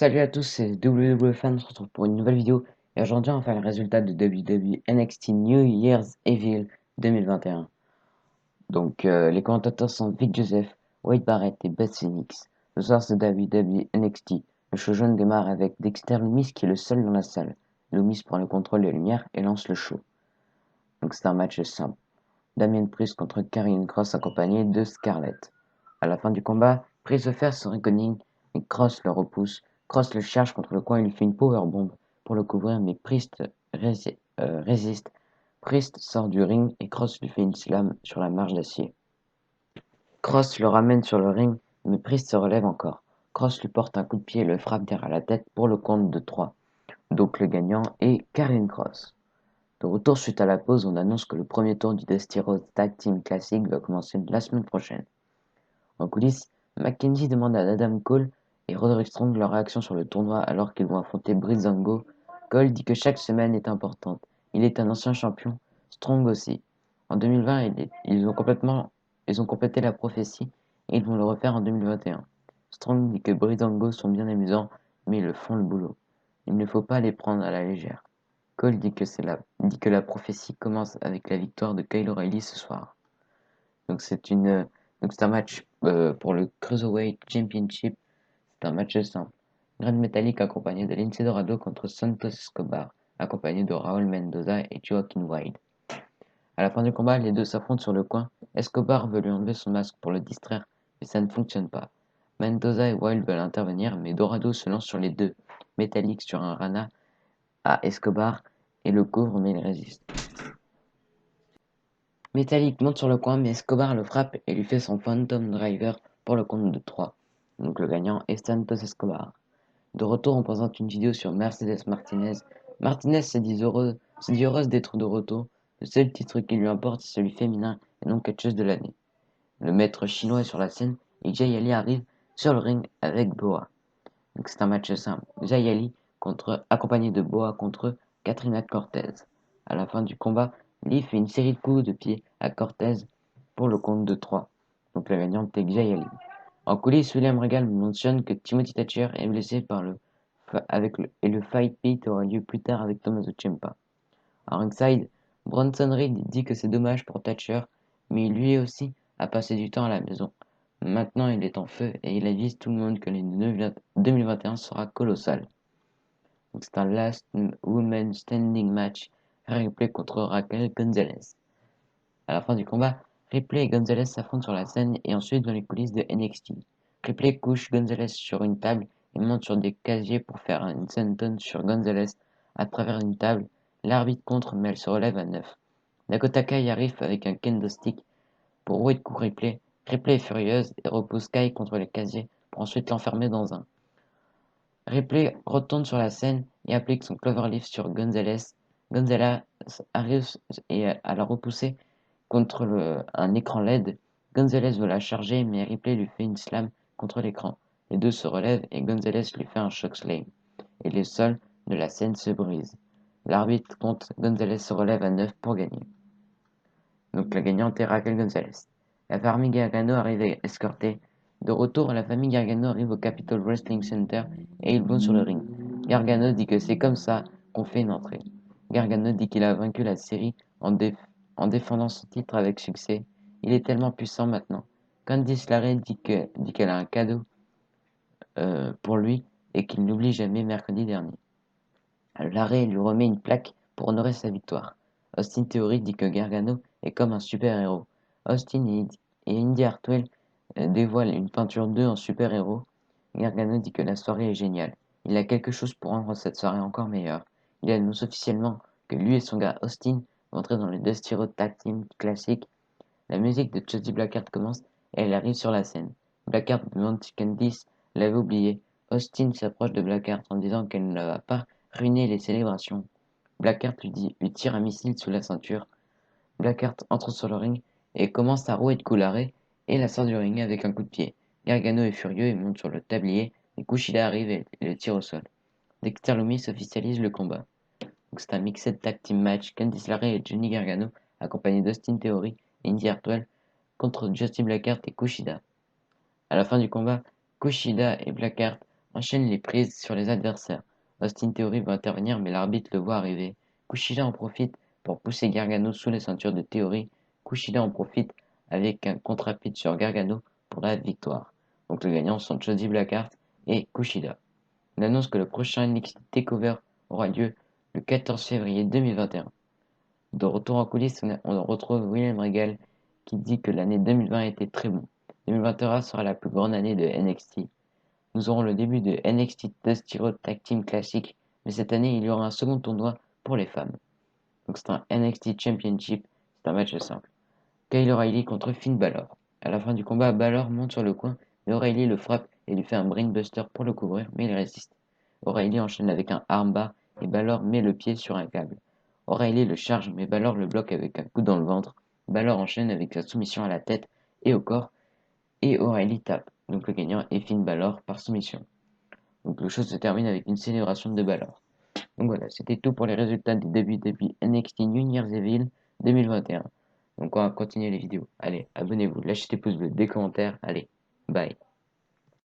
Salut à tous, c'est WWFan, on se retrouve pour une nouvelle vidéo et aujourd'hui on va faire le résultat de WWE NXT New Year's Evil 2021. Les commentateurs sont Vic Joseph, Wade Barrett et Beth Phoenix. Ce soir c'est WWE NXT. Le show jaune démarre avec Dexter Lumis qui est le seul dans la salle. Lumis prend le contrôle des lumières et lance le show. Donc c'est un match simple. Damien Priest contre Karrion Kross accompagné de Scarlett. À la fin du combat, Priest veut faire son reckoning, mais Kross le repousse. Kross le charge contre le coin et lui fait une powerbomb pour le couvrir, mais Priest résiste. Priest sort du ring et Kross lui fait une slam sur la marge d'acier. Kross le ramène sur le ring, mais Priest se relève encore. Kross lui porte un coup de pied et le frappe derrière la tête pour le compte de 3. Donc le gagnant est Karrion Kross. De retour suite à la pause, on annonce que le premier tour du Dusty Rhodes Tag Team Classic va commencer la semaine prochaine. En coulisses, Mackenzie demande à Adam Cole et Roderick Strong leur réaction sur le tournoi alors qu'ils vont affronter Breezango. Cole dit que chaque semaine est importante. Il est un ancien champion, Strong aussi. En 2020, ils ont complété la prophétie et ils vont le refaire en 2021. Strong dit que Breezango sont bien amusants, mais ils font le boulot. Il ne faut pas les prendre à la légère. Cole dit que la prophétie commence avec la victoire de Kyle O'Reilly ce soir. Donc c'est un match pour le Cruiserweight Championship. C'est un match simple. Grand Metalik accompagné de Lince Dorado contre Santos Escobar, accompagné de Raúl Mendoza et Joaquin Wilde. À la fin du combat, les deux s'affrontent sur le coin. Escobar veut lui enlever son masque pour le distraire, mais ça ne fonctionne pas. Mendoza et Wilde veulent intervenir, mais Dorado se lance sur les deux. Metalik sur un Rana à Escobar et le couvre, mais il résiste. Metallic monte sur le coin, mais Escobar le frappe et lui fait son Phantom Driver pour le compte de 3. Donc le gagnant est Santos Escobar. De retour, on présente une vidéo sur Mercedes Martinez. Martinez se dit heureuse d'être de retour. Le seul titre qui lui importe, c'est celui féminin et non catcheuse de l'année. Le maître chinois est sur la scène et Jay Ali arrive sur le ring avec Boa. Donc c'est un match simple. Jay Ali accompagné de Boa contre Katrina Cortez. À la fin du combat, Lee fait une série de coups de pied à Cortez pour le compte de 3. Donc la gagnante est Jay Ali. En coulisses, William Regal mentionne que Timothy Thatcher est blessé et le Fight Pit aura lieu plus tard avec Tommaso Ciampa. À ringside, Bronson Reed dit que c'est dommage pour Thatcher, mais lui aussi a passé du temps à la maison. Maintenant, il est en feu et il avise tout le monde que l'année 2021 sera colossal. Donc c'est un Last Woman Standing match, Ripley contre Raquel Gonzalez. À la fin du combat, Ripley et Gonzalez s'affrontent sur la scène et ensuite dans les coulisses de NXT. Ripley couche Gonzalez sur une table et monte sur des casiers pour faire une senton sur Gonzalez à travers une table. L'arbitre contre mais elle se relève à 9. Dakota Kai arrive avec un kendo stick pour Wade coup Ripley. Ripley est furieuse et repousse Kai contre les casiers pour ensuite l'enfermer dans un. Ripley retourne sur la scène et applique son cloverleaf sur Gonzalez. Gonzalez arrive à la repousser contre un écran LED. Gonzalez veut la charger, mais Ripley lui fait une slam contre l'écran. Les deux se relèvent et Gonzalez lui fait un chokeslam. Et le sol de la scène se brise. L'arbitre compte Gonzalez se relève à 9 pour gagner. Donc la gagnante est Raquel Gonzalez. La famille Gargano arrive escortée. De retour, la famille Gargano arrive au Capitol Wrestling Center et ils vont sur le ring. Gargano dit que c'est comme ça qu'on fait une entrée. Gargano dit qu'il a vaincu la série en défendant son titre avec succès. Il est tellement puissant maintenant. Candice LeRae dit qu'elle a un cadeau pour lui et qu'il n'oublie jamais mercredi dernier. LeRae lui remet une plaque pour honorer sa victoire. Austin Theory dit que Gargano est comme un super-héros. Austin et Indy Hartwell dévoilent une peinture d'eux en super-héros. Gargano dit que la soirée est géniale. Il a quelque chose pour rendre cette soirée encore meilleure. Il annonce officiellement que lui et son gars Austin vont entrer dans le Dusty Rhodes Tag Team Classic. La musique de Shotzi Blackheart commence et elle arrive sur la scène. Blackheart demande si Candice l'avait oublié. Austin s'approche de Blackheart en disant qu'elle ne va pas ruiner les célébrations. Blackheart lui tire un missile sous la ceinture. Blackheart entre sur le ring et commence à rouer de coups l'arrêt et la sort du ring avec un coup de pied. Gargano est furieux et monte sur le tablier, et Kushida arrive et le tire au sol. Dexter Lumis officialise le combat. Donc c'est un mixed tag team match. Candice LeRae et Johnny Gargano, accompagnés d'Austin Theory et Indy Hartwell, contre Justin Blackheart et Kushida. À la fin du combat, Kushida et Blackheart enchaîne les prises sur les adversaires. Austin Theory va intervenir mais l'arbitre le voit arriver. Kushida en profite pour pousser Gargano sous les ceintures de Theory. Kushida en profite avec un contre-pitch sur Gargano pour la victoire. Donc le gagnant sont Shotzi Blackheart et Kushida. On annonce que le prochain NXT TakeOver aura lieu le 14 février 2021. De retour en coulisses, on retrouve William Regal qui dit que l'année 2020 a été très bon. 2021 sera la plus grande année de NXT. Nous aurons le début de NXT Dusty Road Tag Team Classic, mais cette année il y aura un second tournoi pour les femmes. Donc c'est un NXT Championship, c'est un match simple. Kyle O'Reilly contre Finn Balor. À la fin du combat, Balor monte sur le coin, mais O'Reilly le frappe et lui fait un brainbuster pour le couvrir, mais il résiste. O'Reilly enchaîne avec un armbar et Balor met le pied sur un câble. O'Reilly le charge, mais Balor le bloque avec un coup dans le ventre. Balor enchaîne avec sa soumission à la tête et au corps, et O'Reilly tape. Donc le gagnant est Finn Balor par soumission. Donc le show se termine avec une célébration de Balor. Donc voilà, c'était tout pour les résultats des débuts NXT New Year's Evil 2021. Donc on va continuer les vidéos. Allez, abonnez-vous, lâchez des pouces bleus, des commentaires. Allez, bye.